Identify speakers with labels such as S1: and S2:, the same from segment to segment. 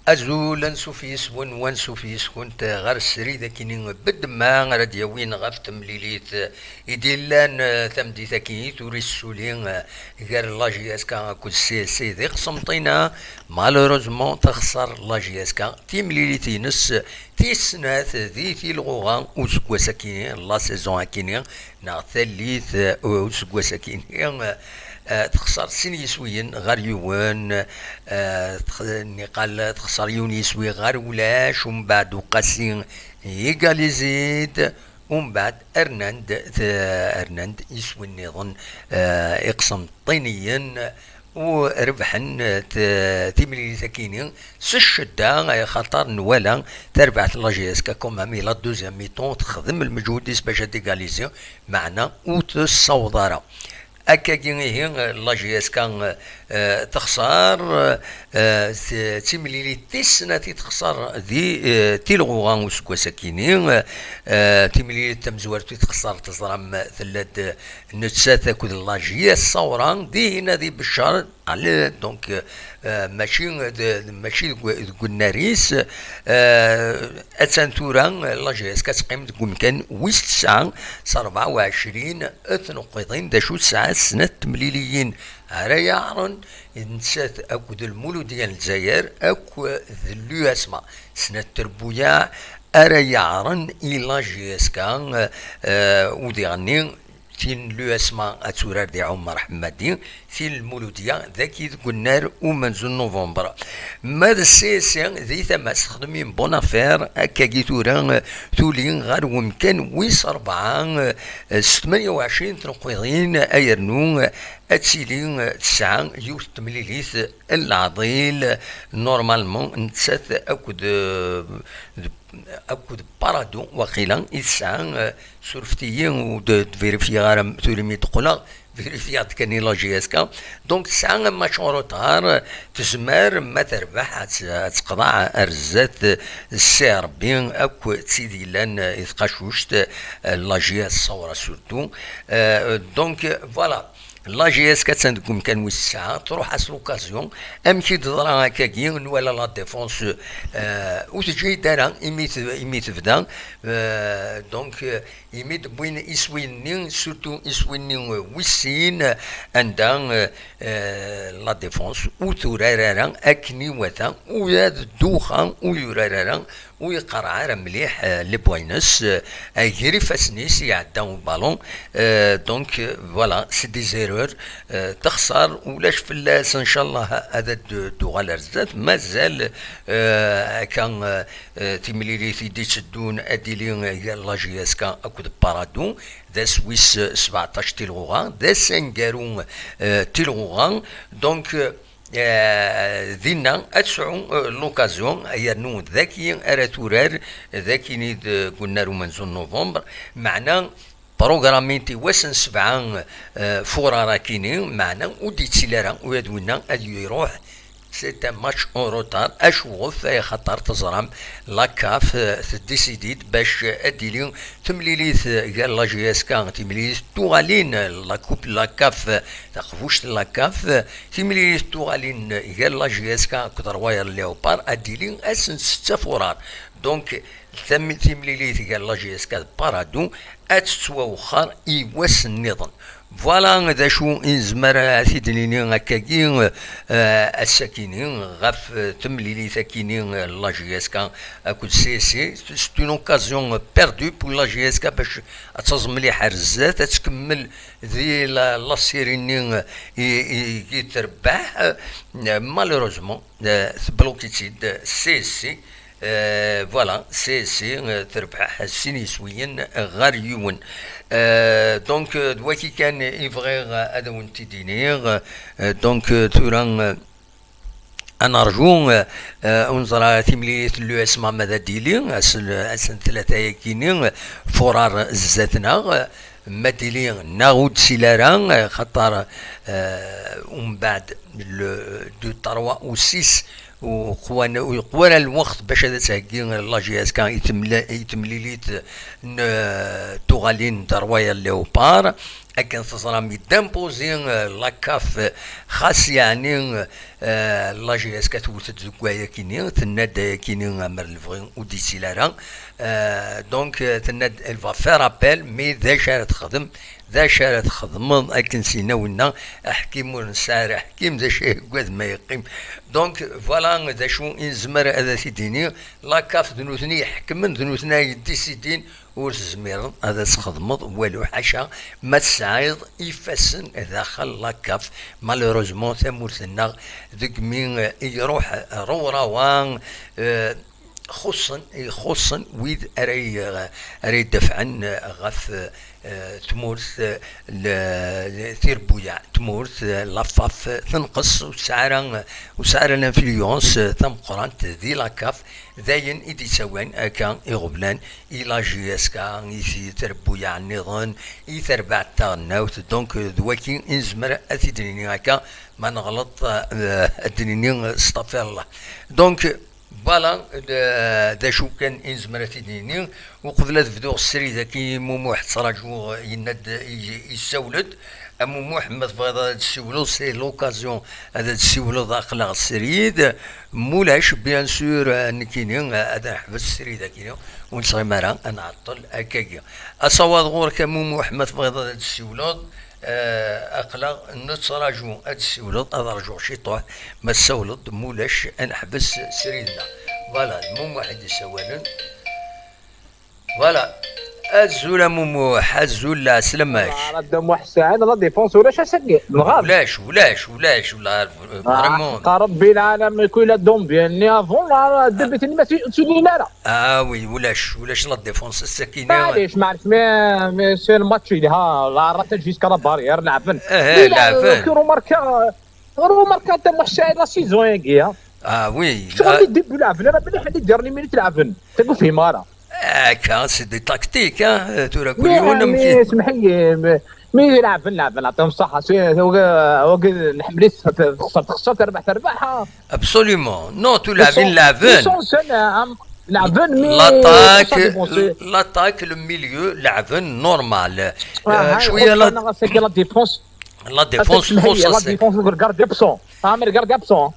S1: أزول نسوفيس ونسوفيس كنت غير السري ذاكيني بد ما غاد يوين غاف تمليليت إديلان تمدي ثاكيني توري السولين غير لاجي اسكا كل سي ذي قسمطينا مالوروزمون تخسر لاجي اسكا تيمليليت ينس تيسنات ذي في الغوغان وسكوا ساكيني لا سيزون كيني نا ثالث وسكوا ساكيني تخسر سين يسويين غير يوان نقال تخسر يون يسوي غير ولاش ومن بعد وقاسين يقاليزيد ومن بعد ارناند يسوي النظام اقسم طينيا وربحن تيملي ساكينين سشدا خاطر نوالا تربعت لاجيسكا كوم امي لا دوزيام ميطون تخدم المجهود باش ديغاليزي معنا وتصوضارا أكاكيني لاجيس كان تخسر تيمليلي تيسنا تخسر ذي تيلغوغان وسكوا ساكينين تيمليلي تمزور تخسر تزرم ثلاث نتسات كود لاجيس صوران دي هنا ذي بالشهر على دونك ماشي الناريس اتسانتوران لاجيس كتقيم تكون كان ويست ساعة 24 نقيضين دا شو ساعة سنة تمليليين رايا عرن نسات اكو المولو ديال الجزائر اكو ذلو اسما سنة تربويا رايا عرن الى جيسكا وديغني تين لو اسما اتورار دي عمر حمادي في المولوديه ذاكي النار ومنزل نوفمبر ماذا السياسي ذي ثم استخدمين بونافير هكا توران تولين غير ومكان ويس 28 تنقيضين ايرنو اتسيلين 9 يوث تمليليث العضيل نورمالمون نتسات اكو بارادو وقيلا يسعى سورفتيين ودفيريفي غارم تولمي تقولا فيريفيات كاني لاجي اسكا دونك تسعى ماتش روتار تزمر ما تربح تقضع ارزات السعر بين اكو تسيدي لان يتقاشوشت لاجي الصورة سورتو دونك فوالا لا اس كتسندكم كان وسعة تروح اس لوكازيون امشي تضرا هكاكي ولا لا ديفونس وتجي دارا ايمي تبدا دونك ايمي بوين يسويني سورتو يسويني وسين عندها لا ديفونس وتورارا اكني وثا وياد دوخا ويورارا ويقرع مليح لبوينس يجري فاسنيس يعداو بالون دونك فوالا سي دي زيرور تخسر ولاش فلاس ان شاء الله هذا دوغال رزات مازال كان تيمليلي في دي تسدون اديلين لاجي اسكا اكود بارادو ذا سويس 17 تيلغوغان ذا سنغارون تيلغوغان دونك ذينا أتسعو لوكازيون يرنو ذاكي أراتورار ذاكي نيد قلنا رومانزون نوفمبر معنا بروغرامينتي وسن 7 فورارا كيني معنا ودي تسيلارا ويدونا أديو يروح سيت ماتش اون روتار اشوف خطر تزرم لاكاف تديسيديد باش اديلي تمليليث قال لا جي اس كان تمليليث توغالين لا كوب لاكاف تخفوش لاكاف تمليليث توغالين قال لا جي اس كان كتر واير ليوبار اديلي اسن 6 فورار دونك تمليليث قال لا جي اس كان بارادو اتسوا وخر ايواس النظام فوالا ذا شو إنزمر ثيدنيني هكاكي الساكينين غاف تمليلي ثاكينين لا جي اس كا كود سي سي سي اون اوكازيون بيردو بور لا جي اس كا باش تزم مليح رزات تكمل ذي لا سيريني يتربح مالوروزمون بلوكيتيد سي سي فوالا سي تربح سينيسويين غير يون دونك دواكي كان يفغيغ ادون تيدينيغ دونك توران انا ارجو انظر تمليت لو اسمع ماذا ديلي اسن ثلاثه كينين فرار زاتنا مديلي ناغود سيلاران خطر ومن بعد دو 3 و 6 وقوانا الوقت باش هذا تهكي لا جي اس كان يتمليليت توغالين دروايا ليوبار أكن تصرامي دامبوزين لاكاف خاص يعني لا جي اس كتوت تزكوايا كيني تناد كيني مر الفغين وديسي لارا دونك تناد الفا فير ابل مي ذا شارة تخدم ذا شارة تخدم أكن سينا ونا حكيم ونسار حكيم ذا شيء قد ما يقيم دونك فوالا ذا شو إنزمر هذا سيديني لاكاف ذنوثني يحكمن ذنوثنا يديسيدين ورزمير هذا تخدمض والو حاشا ما تسعيد يفسن داخل لاكاف مالوروزمون ثمورثنا ذك مين يروح روان خصن ويد اري دفعا غف تمورث ثيربويا تمورث لافاف تنقص وسعر الانفلونس تم قرانت ذي لاكاف ذاين إدي سوين أكان إغبلان إلا جي اس كا إيثي تربويا النظام إيثر بعد تغناوت دونك دواكين إنزمر أثيدنيني هكا ما نغلط الدنيني استغفر الله دونك فوالا دا شو كان إنزمر أثيدنيني وقبل تبدو السري ذاكي مومو واحد صراجو يند يسولد أمو محمد بغا تسولو سي لوكازيون هذا تسولو داخل السريد مولاش بيان سور نكيني هذا حبس السريد كيني ونصغي مرا أنا عطل أكاكيا أصوات غورك أمو محمد بغا تسولو أقلا نتصراجو تسولو هذا رجوع شيطوح ما تسولد مولاش أنا حبس سريدنا فوالا مو واحد يسولن فوالا الزول مومو حزول سلماش
S2: ردم وحسان لا ديفونس ولا شاسكي
S1: ولاش ولا فريمون
S2: ربي العالم يكون لا دوم بيان افون دبتني ما تسولي لا
S1: وي ولاش لا ديفونس السكينه
S2: معليش مي سي الماتش ها لا رات جيسكا لا بارير لعبن
S1: لعبن
S2: روماركا تاع وحسان لا سيزون ياكيا
S1: وي
S2: شو غادي دير لعبن انا بلي حد يديرني ملي تلعبن تقول فيه مارا
S1: كان سي دي تاكتيك تورا كل يوم
S2: مي اسمح لي مي لعب نعطيهم الصحة هو نحمليس تخسر تربح
S1: ابسوليومون نو تلعبين لعبن
S2: لعبن مي
S1: لاطاك لو ميليو لعبن نورمال
S2: شوية لا ديفونس
S1: لا ديفونس
S2: لا ديفونس الكارد ابسون عامل الكارد ابسون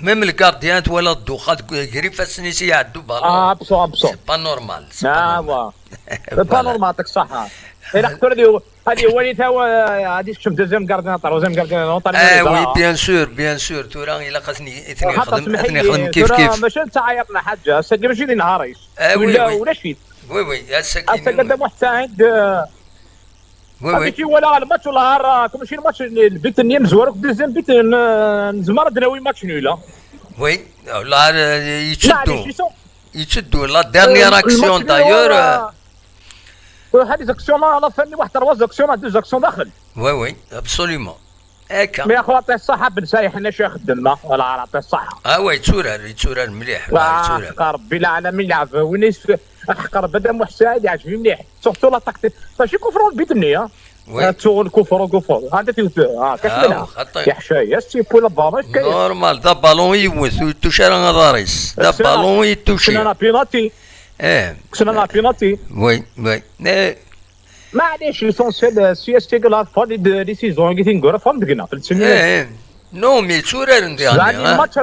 S1: ميم الكارديان ولا الدخات قريب السنيسي يعدوا بالون
S2: ابسون
S1: با نورمال
S2: با نورمال تك صح إلا خطر هذه وليتها هذه شوف دوزيام كارديناتور
S1: وي بيان سور تورا إلا خاصني اثني يخدم كيف
S2: ماشي تعايرنا حاجة ساكي ماشي دي نهاريش ولا شفيت
S1: وي
S2: ساكي قدام واحد هذيك ولا الماتش ولا كل شيء الماتش البيت النيم زوار دوزيام بيت نزمر دناوي ماتش نولا
S1: وي لا يتشدوا لا ديرنيير اكسيون دايور
S2: هذه زاكسيون لا فني واحد 3 زاكسيون 2 زاكسيون داخل
S1: وي ابسوليومون هكا
S2: مي اخو عطيه الصحة بن سايح حنا شي خدمنا ولا عطيه الصحة
S1: وي يتسورر مليح
S2: ربي العالمين يلعب وين حق بدا محسن يعجبني مليح سورتو لا تاكتيك ماشي كفر البيت النية تسوق كفر هذا كاش يا حشايه سي بولا بالون
S1: نورمال دا بالون يوث توشار غاريس دا بالون يتوشي
S2: كنا بيناتي كنا بيناتي
S1: وي
S2: معليش ليسونسيال سي اس تي كلا فادي دي سيزون كي تنقرا فهم دقنا في السنين
S1: نو مي تسورر ندير
S2: الماتش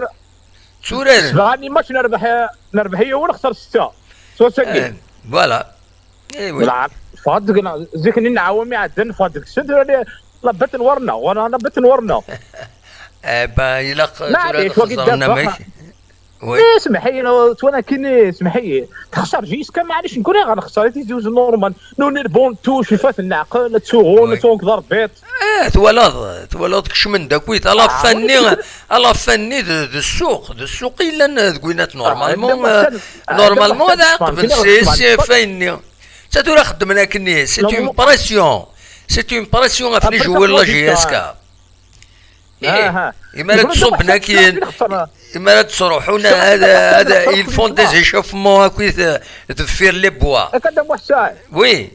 S1: تسورر
S2: غادي ماتش نربح هي ونخسر 6 ساكي
S1: فوالا
S2: وي فادقنا زيكني نعاومي عدن فادق سد لبت نورنا وانا لبت نورنا
S1: با يلا
S2: معليش وقت وي اسمح لي وانا كني اسمح لي تخسر جيسكا معليش نكون غنخسر تيزوز نورمال نونير بون توش فات النعقل تسوغون تسوق ضربات
S1: تولد كش من داك ويت الا فني دو السوق الا تقولات نورمالمون هذا عقب سي فايني تدور خدمنا كني سي اون بريسيون افلي جوي لا جي اس كا إما تصبنا كي إما تروحونا هذا يلفون دي زيشوفمون هاكويت تفير لي بوا
S2: كدام وحسان
S1: وي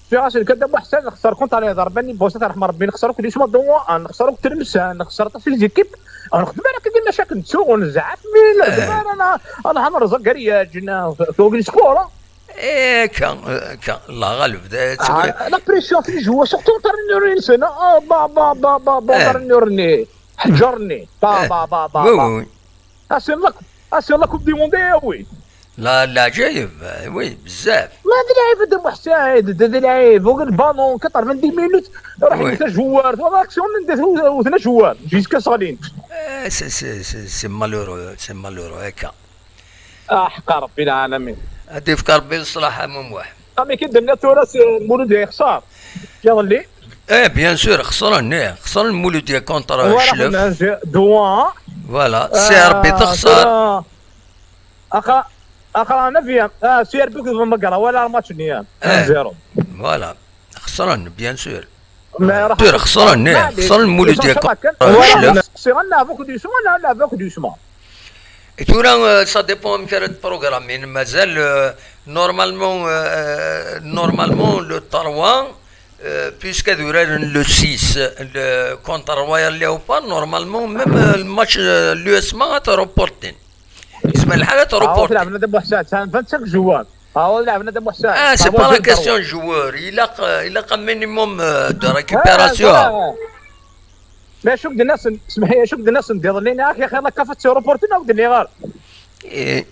S2: في كدام وحسان نخسر كونت على ضربني بوسات رحم ربي نخسروك ديش ما دوا نخسروك تلمسان نخسر في ليزيكيب نخدم انا كندير مشاكل نسوق ونزعف مي انا حمر زكريا جينا فوق السكور
S1: ايه كان الله غالب
S2: لا بريسيون في الجوا سورتو نوري سنه با با با با با نورني حجرني با با با با
S1: وي
S2: اسي الله كوب دي موندي وي
S1: لا جايب وي بزاف
S2: ما هذا لعيب هذا محسن هذا لعيب فوق البالون كطر من 10 مينوت راح يدير جوار هذا اكسيون ندير جوار جيسكا صالين
S1: سي مالورو هكا
S2: حق ربي العالمين
S1: هادي فكر بالصراحه ممواح
S2: مي كي درنا تراث المولود يخسر يظلي
S1: بيان سور خسر المولود ديال كونتر الشلف
S2: دوان
S1: فوالا سي ربي تخسر
S2: اخا انا فيها سير بك المقرا ولا ماتش نيام 0
S1: فوالا خسران بيان سور
S2: راح
S1: خسر المولود ديال كونتر الشلف
S2: سيغنا فوق دو سما لا فوق دو سما
S1: تورا سا ديبون من كانت بروغرامين مازال نورمالمون لو 3 puisque le 6 contre Royal Leopard normalement même le match l'US ما تروبورتين اسم الحالة تروبورتين
S2: لعبنا دابا حساب 25 جوار لعبنا دابا حساب
S1: سي با لا كاستيون جوار il a minimum de récupération
S2: ما شوف الناس اسمح لي شوف الناس ندير لينا يا اخي الله كافت روبورتين ودير لي غار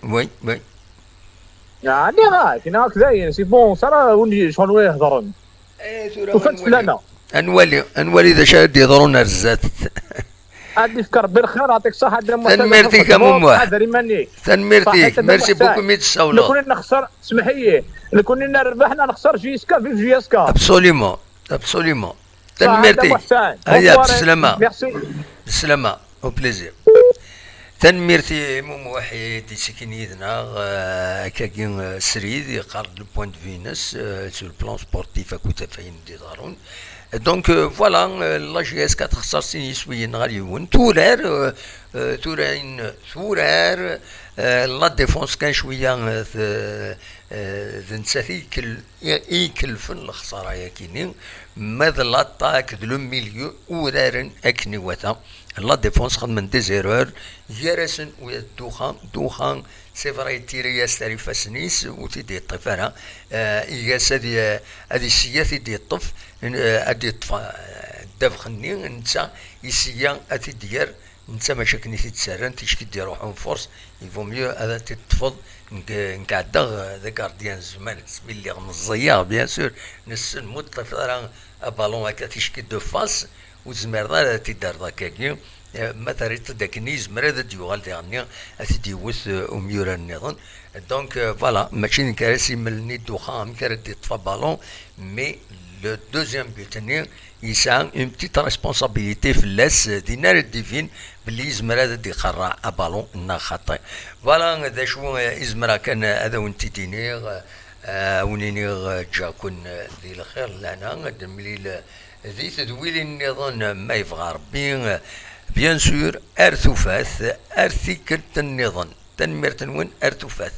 S1: وي
S2: يعني غار كاين هكذا سي بون صرا وني شغل يهضرون وفات فلانا
S1: انولي ذا شاد يضرون الزات
S2: غادي فكر بالخير يعطيك الصحه
S1: تنميرتي كموح تنميرتي ميرسي بوكو ميت السولو
S2: كون نخسر اسمح لي كون ربحنا نخسر جيسكا في جيسكا
S1: ابسوليمون تنميرتي هيا بالسلامه او بليزير تنميرتي موحد سكنيدنا كاكين سريد يقارد لو بوين دو فينس سو البلان سبورتيف اكوتا فاين دي دارون دونك فوالا لا جي اس كتخسر سيني سويين غاليون تورار لا ديفونس كان شويه نساتي يكلفن الخساره ياكينين ماذا لاتاك دو ميليو ورارن اكني وتا لا ديفونس خد من دي زيرور يرسن ويا دوخان سي فري تيري يستري فاسنيس وتيدي الطفره ياس هادي السيات يدي الطف ادي الطفا دافخني انت يسيا اتي دير انت ماشي كني تتسرن تيشكي دير روحهم فورس يفو ميو هذا تتفض نقعد ذا كارديان زمان سمي اللي غمزيه بيان سور نسن مطف راه بالون هكا تيشكي دو فاس وزمرنا تيدار ذاكاكي مثلا تداكني زمر هذا ديوغال ديغني اتيديوث اميور النظام دونك فوالا ماشي نكراسي ملني الدخان كردي طفى بالون مي لو دوزيام بوتني يسعى اون بتيت ريسبونسابيليتي في اللاس دينار الديفين باللي يزمر هذا دي قرع بالون نا خطي فوالا ذا شو يزمر كان هذا وانت دينيغ ونينيغ جاكون ذي الخير لنا دمليل ذي تدويل النظام ما يبغى ربي بيان سور ارثوفاث ارثي كنت النظام تنمير تنوين ارثوفاث